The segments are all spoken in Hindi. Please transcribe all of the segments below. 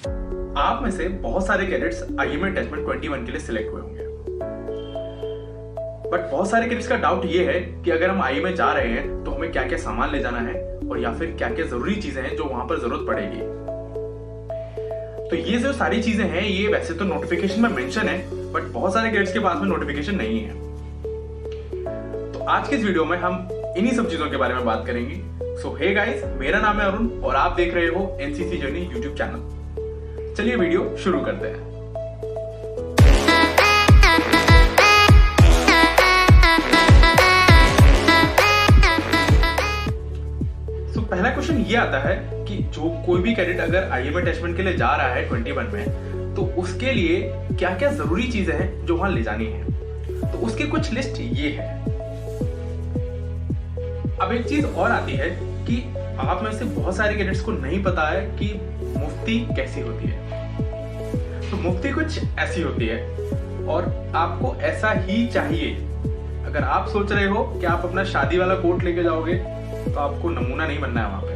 आप में से बहुत सारे कैडेट्स आईएमए अटैचमेंट 21 के लिए सिलेक्ट हुए होंगे, बट बहुत सारे कैडेट्स का डाउट ये है कि अगर हम आईएमए जा रहे हैं तो हमें क्या क्या सामान ले जाना है और या फिर क्या क्या जरूरी चीजें हैं जो वहां पर जरूरत पड़ेगी। तो ये जो सारी चीजें हैं ये वैसे तो नोटिफिकेशन में मेंशन है, बट बहुत सारे कैडेट्स के पास में नोटिफिकेशन नहीं है। तो आज के इस वीडियो में हम इन्हीं सब चीजों के बारे में बात करेंगे। सो हे गाइस, मेरा नाम है अरुण और आप देख रहे हो एनसीसी जर्नी यूट्यूब चैनल। चलिए वीडियो शुरू करते हैं। सो पहला क्वेश्चन ये आता है कि जो कोई भी कैडेट अगर आईएमए अटैचमेंट के लिए जा रहा है 21 में, तो उसके लिए क्या क्या जरूरी चीजें हैं जो वहां ले जानी है। तो उसकी कुछ लिस्ट ये है। अब एक चीज और आती है कि आप में से बहुत सारे कैडेट्स को नहीं पता है कि मुफ्ती कैसी होती है। तो मुफ्ती कुछ ऐसी होती है और आपको ऐसा ही चाहिए। अगर आप सोच रहे हो कि आप अपना शादी वाला कोट लेके जाओगे तो आपको नमूना नहीं बनना है वहां पे।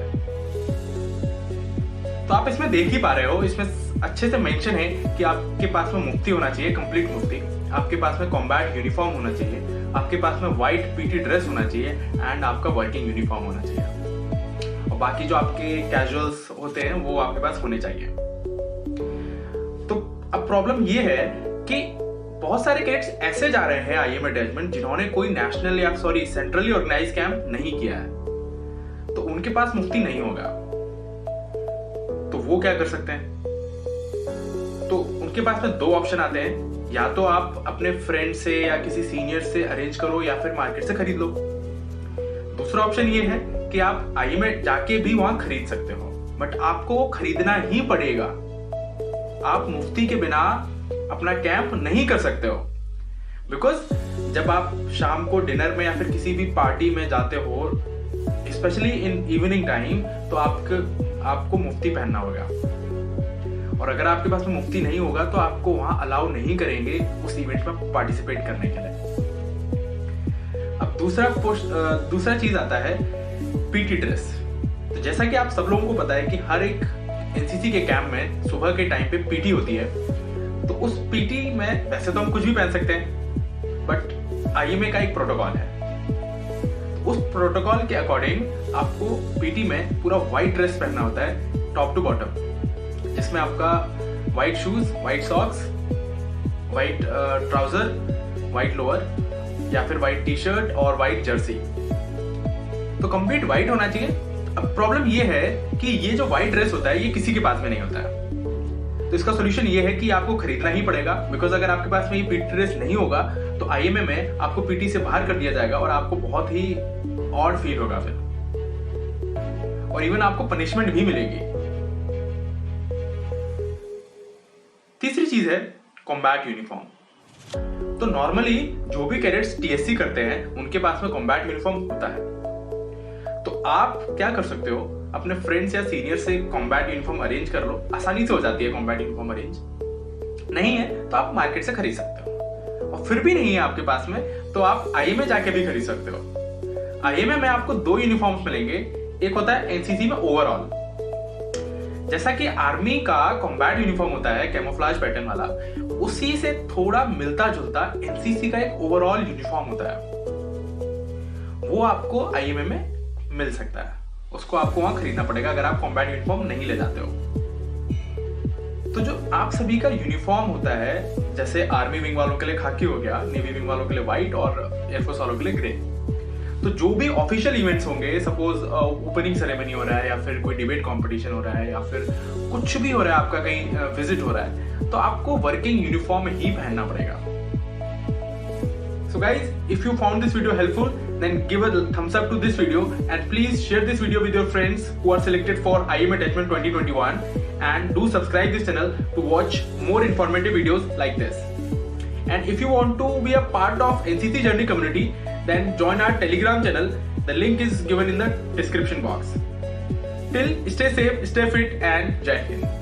तो आप इसमें देख ही पा रहे हो, इसमें अच्छे से मेंशन है कि आपके पास में मुफ्ती होना चाहिए, कंप्लीट मुफ्ती। आपके पास में कॉम्बैट यूनिफॉर्म होना चाहिए, आपके पास में व्हाइट पीटी ड्रेस होना चाहिए एंड आपका वर्किंग यूनिफॉर्म होना चाहिए, और बाकी जो आपके कैजुअल्स होते हैं वो आपके पास होने चाहिए। तो अब प्रॉब्लम ये है कि बहुत सारे कैडेट्स ऐसे जा रहे हैं आईएमए अटैचमेंट जिन्होंने कोई नेशनल या सेंट्रली ऑर्गेनाइज कैंप नहीं किया है, तो उनके पास मुफ्ती नहीं होगा। तो वो क्या कर सकते हैं? तो उनके पास में दो ऑप्शन आते हैं, या तो आप अपने फ्रेंड से या किसी सीनियर से अरेंज करो या फिर मार्केट से खरीद लो। दूसरा ऑप्शन ये है कि आप आईएमए जाके भी वहां खरीद सकते हो, बट आपको वो खरीदना ही पड़ेगा। आप मुफ्ती के बिना अपना कैंप नहीं कर सकते हो, बिकॉज जब आप शाम को डिनर में या फिर किसी भी पार्टी में जाते हो, स्पेशली इन इवनिंग टाइम, तो आपको मुफ्ती पहनना होगा। और अगर आपके पास में मुफ्ती नहीं होगा तो आपको वहां अलाउ नहीं करेंगे उस इवेंट में पार्टिसिपेट करने के लिए। अब दूसरा चीज आता है पीटी ड्रेस। तो जैसा कि आप सब लोगों को पता है कि हर एक एनसीसी के कैंप में सुबह के टाइम पे पीटी होती है। तो उस पीटी में वैसे तो हम कुछ भी पहन सकते हैं, बट आईएमए का एक प्रोटोकॉल है। उस प्रोटोकॉल के अकॉर्डिंग आपको पीटी में पूरा व्हाइट ड्रेस पहनना होता है टॉप टू बॉटम, जिसमें आपका white shoes, white socks, white trouser, white lower या फिर व्हाइट टी शर्ट और व्हाइट जर्सी। तो कंप्लीट व्हाइट होना चाहिए। अब प्रॉब्लम ये है कि ये जो व्हाइट ड्रेस होता है ये किसी के पास में नहीं होता है। तो इसका सोल्यूशन ये है कि आपको खरीदना ही पड़ेगा, बिकॉज अगर आपके पास में ये पीटी ड्रेस नहीं होगा तो आईएमए में आपको पीटी से बाहर कर दिया जाएगा और आपको बहुत ही ऑड फील होगा फिर, और इवन आपको पनिशमेंट भी मिलेगी। तीसरी चीज है कॉम्बैट यूनिफॉर्म। तो नॉर्मली जो भी कैडेट्स टीएससी करते हैं उनके पास में कॉम्बैट यूनिफॉर्म होता है। तो आप क्या कर सकते हो, अपने फ्रेंड्स या सीनियर से कॉम्बैट यूनिफॉर्म अरेंज कर लो। आसानी से हो जाती है कॉम्बैट यूनिफॉर्म अरेंज। नहीं है तो आप मार्केट से खरीद सकते हो, और फिर भी नहीं है आपके पास में तो आप आईएमए जाके भी खरीद सकते हो। आईएमए में आपको दो यूनिफॉर्म्स मिलेंगे। एक होता है एनसीसी में ओवरऑल, जैसा कि आर्मी का कॉम्बैट यूनिफॉर्म होता है कैमोफ्लेज पैटर्न वाला, उसी से थोड़ा मिलता जुलता एनसीसी का एक ओवरऑल यूनिफॉर्म होता है। वो आपको आईएमए में मिल सकता है, उसको आपको वहां खरीदना पड़ेगा अगर आप कॉम्बैट यूनिफॉर्म नहीं ले जाते हो। तो जो आप सभी का यूनिफॉर्म होता है, जैसे आर्मी विंग वालों के लिए खाकी हो गया, नेवी विंग वालों के लिए व्हाइट और एयरफोर्स वालों के लिए ग्रे। तो जो भी ऑफिशियल इवेंट्स होंगे, सपोज ओपनिंग सेरेमनी हो रहा है या फिर कोई डिबेट कंपटीशन हो रहा है या फिर कुछ भी हो रहा है, आपका कहीं विजिट हो रहा है, तो आपको वर्किंग यूनिफॉर्म ही पहनना पड़ेगा। So guys, if you found this video helpful, then give a thumbs up to this video and please share this video with your friends who are selected for IEM Attachment 2021, and do subscribe this channel to watch more informative videos like this. And if you want to be a part of NCC Journey community, then join our Telegram channel. The link is given in the description box. Till stay safe, stay fit and Jai Hind.